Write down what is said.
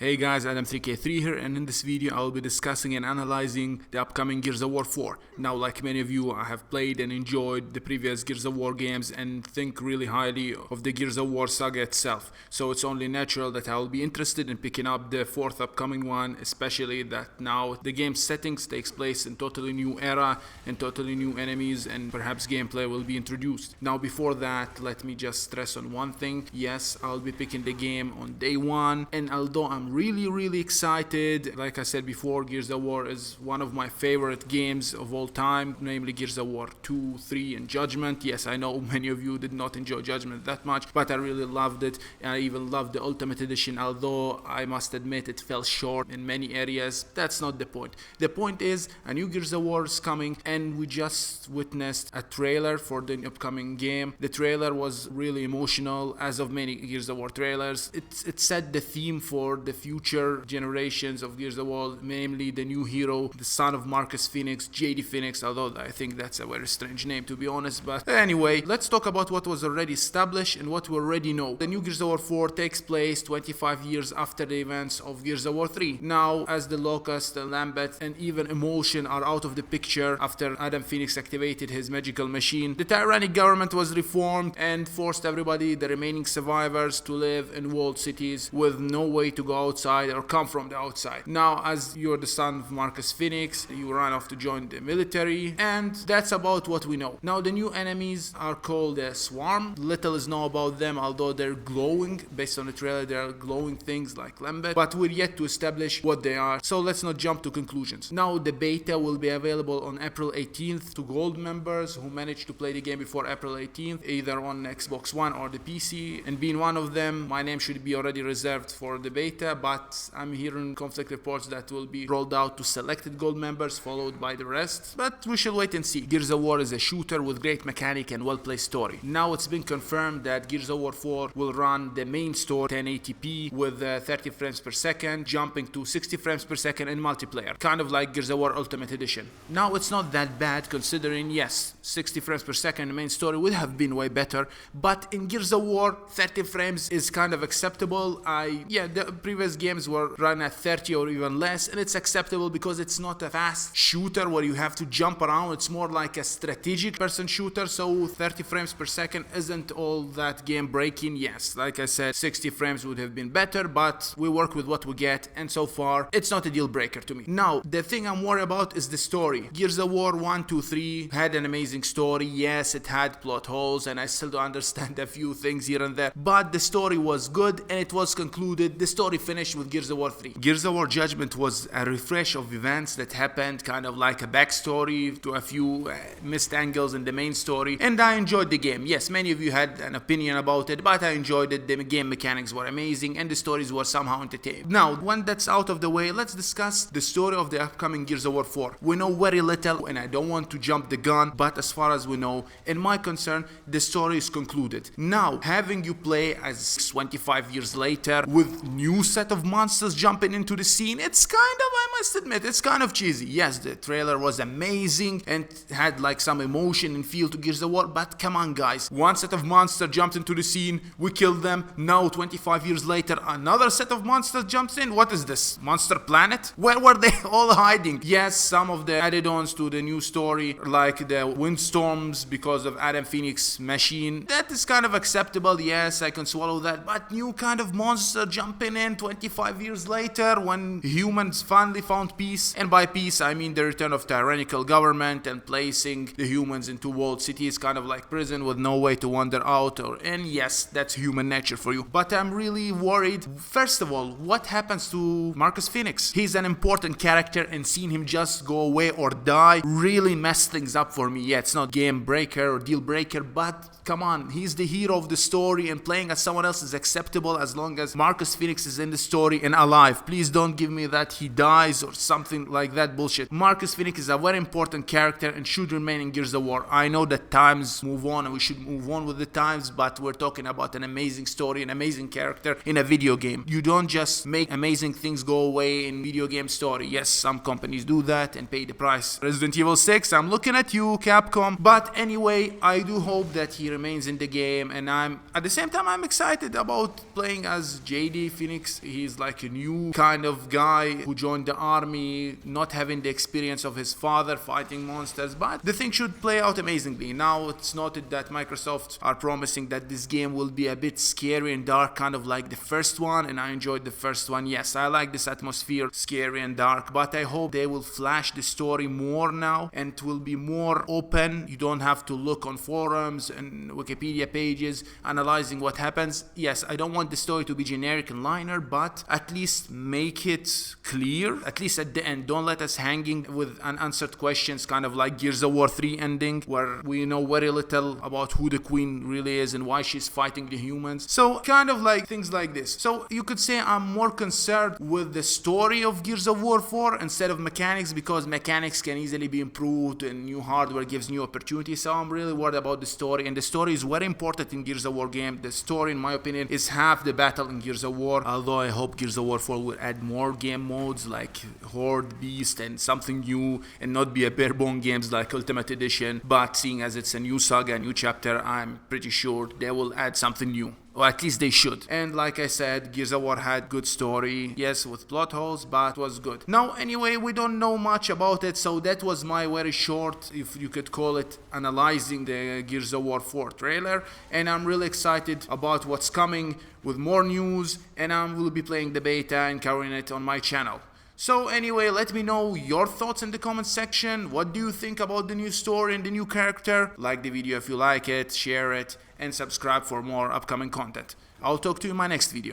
Hey guys, Adam3K3 here, and in this video I'll be discussing and analyzing the upcoming Gears of War 4. Now, like many of you, I have played and enjoyed the previous Gears of War games and think really highly of the Gears of War saga itself. So it's only natural that I'll be interested in picking up the fourth upcoming one, especially that now the game's settings takes place in totally new era and totally new enemies, and perhaps gameplay will be introduced. Now, before that, let me just stress on one thing. Yes, I'll be picking the game on day one, and although I'm really excited, like I said before, Gears of War is one of my favorite games of all time, namely Gears of War 2, 3 and Judgment. Yes, I know many of you did not enjoy Judgment that much, but I really loved it, and I even loved the Ultimate Edition, although I must admit it fell short in many areas. That's not the point. The point is a new Gears of War is coming, and we just witnessed a trailer for the upcoming game. The trailer was really emotional, as of many Gears of War trailers. It set the theme for the future generations of Gears of War, namely the new hero, the son of Marcus Phoenix, JD Phoenix, although I think that's a very strange name to be honest. But anyway, let's talk about what was already established and what we already know. The new Gears of War 4 takes place 25 years after the events of Gears of War 3. Now, as the Locust, the Lambeth, and even Emotion are out of the picture after Adam Phoenix activated his magical machine, the tyrannic government was reformed and forced everybody, the remaining survivors, to live in walled cities with no way to go outside or come from the outside. Now, as you're the son of Marcus Phoenix, you run off to join the military, and that's about what we know. Now, the new enemies are called a Swarm. Little is known about them, although they're glowing. Based on the trailer, they're glowing things like Lambeth, but we're yet to establish what they are, so let's not jump to conclusions. Now, the beta will be available on April 18th to gold members who managed to play the game before April 18th, either on Xbox One or the PC, and being one of them, my name should be already reserved for the beta, but I'm hearing conflict reports that will be rolled out to selected gold members, followed by the rest, but we shall wait and see. Gears of War is a shooter with great mechanic and well-placed story. Now it's been confirmed that Gears of War 4 will run the main story 1080p with 30 frames per second, jumping to 60 frames per second in multiplayer, kind of like Gears of War Ultimate Edition. Now, it's not that bad considering, yes, 60 frames per second the main story would have been way better, but in Gears of War 30 frames is kind of acceptable. The previous games were run at 30 or even less, and it's acceptable because it's not a fast shooter where you have to jump around. It's more like a strategic person shooter, so 30 frames per second isn't all that game breaking. Yes, like I said, 60 frames would have been better, but we work with what we get, and so far it's not a deal breaker to me. Now, the thing I'm worried about is the story. Gears of War 1, 2, 3 had an amazing story. Yes, it had plot holes, and I still don't understand a few things here and there, but the story was good and it was concluded. The story finished with Gears of War 3. Gears of War Judgment was a refresh of events that happened, kind of like a backstory to a few missed angles in the main story, and I enjoyed the game. Yes, many of you had an opinion about it, but I enjoyed it. The game mechanics were amazing and the stories were somehow entertaining. Now, when that's out of the way, let's discuss the story of the upcoming Gears of War 4. We know very little, and I don't want to jump the gun, but as far as we know, in my concern, the story is concluded. Now, having you play as 25 years later with new set of monsters jumping into the scene, it's kind of, I must admit, it's kind of cheesy. Yes, the trailer was amazing and had like some emotion and feel to Gears of War, but come on guys, one set of monsters jumped into the scene, we killed them. Now 25 years later, another set of monsters jumps in. What is this, Monster Planet? Where were they all hiding? Yes, some of the add-ons to the new story, like the windstorms because of Adam Phoenix machine, that is kind of acceptable. Yes, I can swallow that, but new kind of monster jumping in 25 years later when humans finally found peace, and by peace I mean the return of tyrannical government and placing the humans into walled cities, kind of like prison with no way to wander out or in. Yes, that's human nature for you, but I'm really worried. First of all, what happens to Marcus Phoenix? He's an important character, and seeing him just go away or die really messed things up for me. Yeah, it's not game breaker or deal breaker, but come on, he's the hero of the story, and playing as someone else is acceptable as long as Marcus Phoenix is in the story and alive. Please don't give me that he dies or something like that bullshit. Marcus Phoenix is a very important character and should remain in Gears of War. I know that times move on and we should move on with the times, but we're talking about an amazing story, an amazing character in a video game. You don't just make amazing things go away in video game story. Yes, some companies do that and pay the price. Resident Evil 6, I'm looking at you, Capcom. But anyway, I do hope that he remains in the game, and at the same time I'm excited about playing as JD Phoenix. he's like a new kind of guy who joined the army, not having the experience of his father fighting monsters, but the thing should play out amazingly. Now it's noted that Microsoft are promising that this game will be a bit scary and dark, kind of like the first one, and I enjoyed the first one. Yes, I like this atmosphere, scary and dark, but I hope they will flash the story more now and it will be more open. You don't have to look on forums and Wikipedia pages analyzing what happens. Yes, I don't want the story to be generic and linear, but at least make it clear, at least at the end. Don't let us hanging with unanswered questions, kind of like Gears of War 3 ending, where we know very little about who the queen really is and why she's fighting the humans. So kind of like things like this. So you could say I'm more concerned with the story of Gears of War 4 instead of mechanics, because mechanics can easily be improved and new hardware gives new opportunities. So I'm really worried about the story, and the story is very important in Gears of War game. The story, in my opinion, is half the battle in Gears of War, although I hope Gears of War 4 will add more game modes like Horde, Beast, and something new, and not be a bare bone games like Ultimate Edition. But seeing as it's a new saga, a new chapter, I'm pretty sure they will add something new. Or at least they should. And like I said, Gears of War had good story, yes, with plot holes, but was good. Now, anyway, we don't know much about it, so that was my very short, if you could call it, analyzing the Gears of War 4 trailer. And I'm really excited about what's coming with more news, and I will be playing the beta and covering it on my channel. So anyway, let me know your thoughts in the comment section. What do you think about the new story and the new character? Like the video if you like it, share it, and subscribe for more upcoming content. I'll talk to you in my next video.